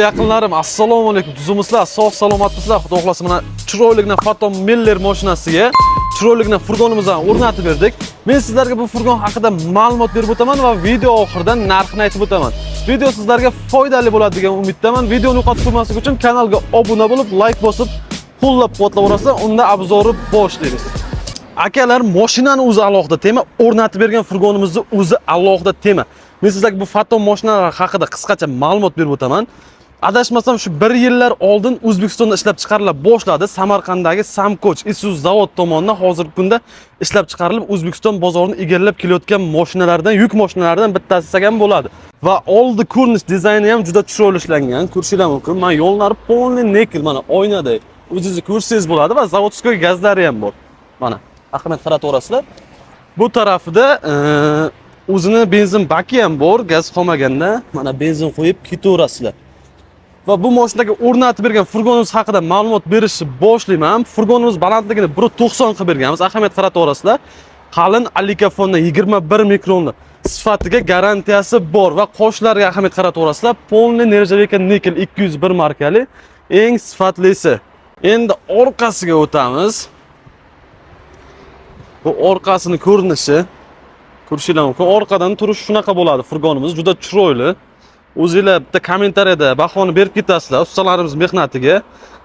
yaqinlarim, assalomu alaykum. Tuzumizlar, sog' salomatmisizlar? Xudo xolasa mana chiroyligina Phantom Miller mashinasiga chiroyligina furgonimizni o'rnatib berdik. Men sizlarga bu furgon haqida ma'lumot berib o'taman va video oxirida narxini aytib o'taman. Video sizlarga foydali bo'ladi degan umiddaman. Videoni yo'qotib qo'ymaslik uchun kanalga obuna bo'lib, like bosib, qo'llab-quvvatlaverasiz. Unda obzorni boshlaymiz. Akalar, mashinani o'zi alohida tema, o'rnatib bergan furgonimizni o'zi alohida tema. Men sizlarga bu Phantom mashinalar haqida qisqacha ma'lumot berib o'taman. Adashmasam shu 1 yillar oldin O'zbekistonda ishlab chiqarila boshladi. Samarqanddagi Samkoch Isuzu zavod tomonidan hozirgi kunda ishlab chiqarilib, O'zbekiston bozorini egallab kelayotgan mashinalardan, yuk mashinalaridan bittasi ham bo'ladi. Va oldi ko'rinish dizayni ham juda chiroyli ishlangan. Ko'rishingiz mumkin. Mana yo'llari polni nikel, mana oynada o'zingiz ko'rsangiz bo'ladi va zavodskiy gazlari ham bor. Mana ahamiyat qarataverasizlar. Bu tarafida o'zini benzin baki ham bor, gaz qolmaganda mana benzin qo'yib ketaverasizlar. Va bu mashinaga o'rnatib bergan furgonimiz haqida ma'lumot berishni boshlayman. Furgonimiz balandligini 1.90 qilib berganmiz. Ahamiyat qarataverasizlar. Qalin alikafondan 21 mikronli sifatiga garantiyasi bor va qoshlarga ahamiyat qarataverasizlar. Polni nержавейка nikel 201 markali eng sifatlisi. Endi orqasiga o'tamiz. Bu orqasini ko'rinishi ko'rishingiz mumkin. Orqadan turish shunaqa bo'ladi furgonimiz, juda chiroyli. O'zingizlar bitta kommentariyada bahoni berib ketasizlar, ustalarimiz mehnatiga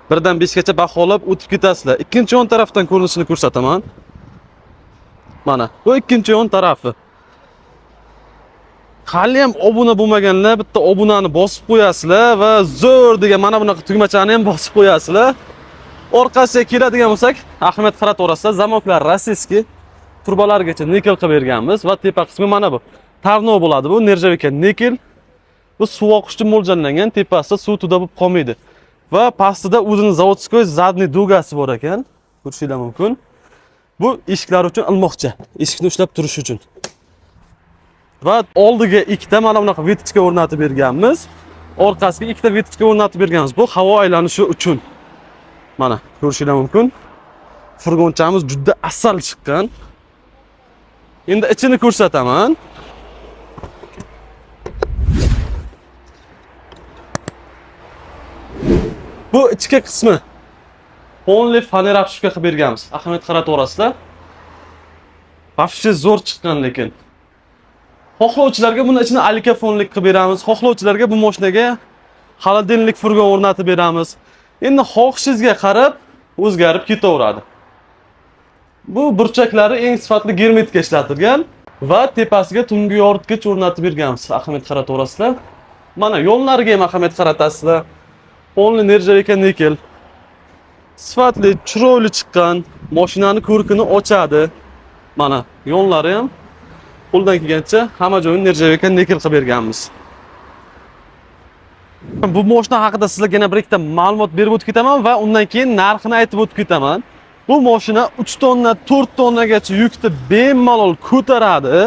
1 dan 5 gacha baholab o'tib ketasizlar. Ikkinchi yon tarafdan ko'rinishini ko'rsataman. Mana, bu ikkinchi yon tarafi. Hali ham obuna bo'lmaganlar bitta obunani bosib qo'yasizlar va zo'r degan mana bunaqa tugmachani ham bosib qo'yasizlar. Orqasiga keladigan bo'lsak, ahamiyat qarataverasizlar. Zamoklar rossiyskiy, turbalargacha nikel qilib berganmiz va tepa qismi mana bu. Tarnov bo'ladi bu, nержавейка nikel. Bu suv oqishga mo'ljallangan, tepasida suv to'da bo'lib qolmaydi. Va pastida o'zining zavodskiy zadniy dugasi bor ekan. Ko'rishingiz mumkin. Bu eshiklar uchun ilmoqcha, eshikni ushlab turish uchun. Va oldiga ikkita mana bunaqa vitichka o'rnatib berganmiz. Orqasiga ikkita vitichka o'rnatib berganmiz. Bu havo aylanishi uchun. Mana ko'rishingiz mumkin. Furgonchamiz juda asal chiqqan. Endi ichini ko'rsataman. Bu ichki qismi polni fanera obshivka qilib berganmiz. Ahamiyat qarataverasizlar. Вообще zo'r chiqqan lekin. Xohlovchilarga buni ichini alikafonlik qilib beramiz. Xohlovchilarga bu mashinaga xolodilnik furgon o'rnatib beramiz. Endi xohishingizga qarab o'zgarib ketaveradi. Bu burchaklari eng sifatli germetika ishlatilgan va tepasiga tungi yoritgich o'rnatib berganmiz. Ahamiyat qarataverasizlar. Mana yo'llariga ham ahamiyat qaratasizlar. Polni nержавейка nikel. Sifatli, chiroyli chiqqan, mashinani ko'rkini ochadi. Mana yo'llari ham qo'ldan kelgancha hamma joyini nержавейка nikel qilib berganmiz. Bu mashina haqida sizlarga yana bir ikkita ma'lumot berib o'tib ketaman va undan keyin narxini aytib o'tib ketaman. Bu mashina 3 tonna, 4 tonnagacha yukni bemalol ko'taradi.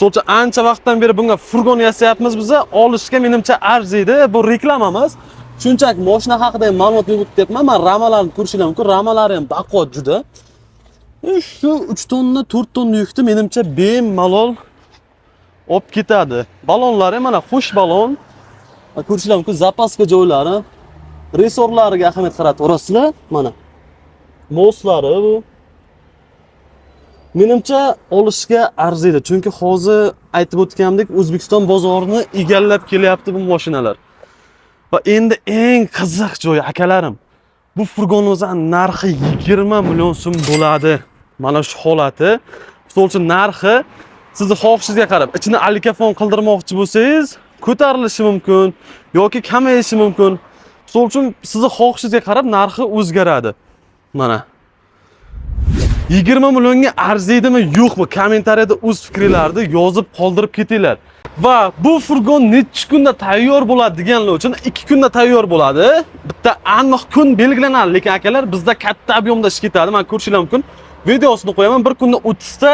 So'lcha ancha vaqtdan beri bunga furgon yasayapmiz biz. Olishga menimcha arziydi. Bu reklama emas. Shunchaki mashina haqida ma'lumot berib o'tyapman. Men ramalarni ko'rishingiz mumkin. Ramalari ham baquvvat juda. Shu 3 tonna, 4 tonna yukni menimcha bemalol olib ketadi. Balonlari mana xush balon. Ko'rishingiz mumkin, zapaska joylari, resorlariga ahamiyat qarataverasizlar. Mana moslari bu. Menimcha olishga arziydi, chunki hozir aytib o'tganimdek O'zbekiston bozorini egallab kelyapti bu mashinalar. Va endi eng qiziq joyi akalarim. Bu furgonimizning narxi 20 million so'm bo'ladi. Mana shu holati. So'lchi narxi sizni xohishingizga qarab, ichini alikafon qildirmoqchi bo'lsangiz, ko'tarilishi mumkin yoki kamayishi mumkin. So'lchi sizni xohishingizga qarab narxi o'zgaradi. Mana 20 millionga arziydimi, yo'qmi? Kommentariyada o'z fikringizni yozib qoldirib ketinglar. Va bu furgon necha kunda tayyor bo'ladi deganlar uchun 2 kunda tayyor bo'ladi. Bitta aniq kun belgilanadi, lekin akalar bizda katta ob'yomda ish ketadi. Men ko'rishingiz mumkin. Videosini qo'yaman. Bir kunda 30 ta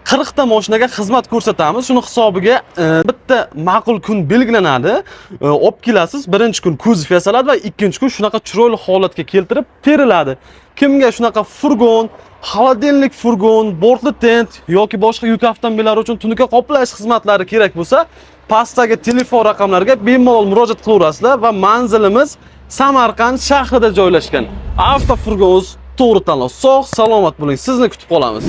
40 ta mashinaga xizmat ko'rsatamiz. Shuni hisobiga bitta ma'qul kun belgilanadi. Olib kelasiz. Birinchi kun kuzov yasaladi va ikkinchi kun shunaqa chiroyli holatga keltirib teriladi. Kimga shunaqa furgon, xolodilnik furgon, bortli tent yoki boshqa yuk avtomobillari uchun tunuka qoplash xizmatlari kerak bo'lsa, pastdagi telefon raqamlariga bemalol murojaat qilaverasizlar va manzilimiz Samarqand shahrida joylashgan. Avtofurgon to'g'ri tanlov. Sog', salomat bo'ling. Sizni kutib qolamiz.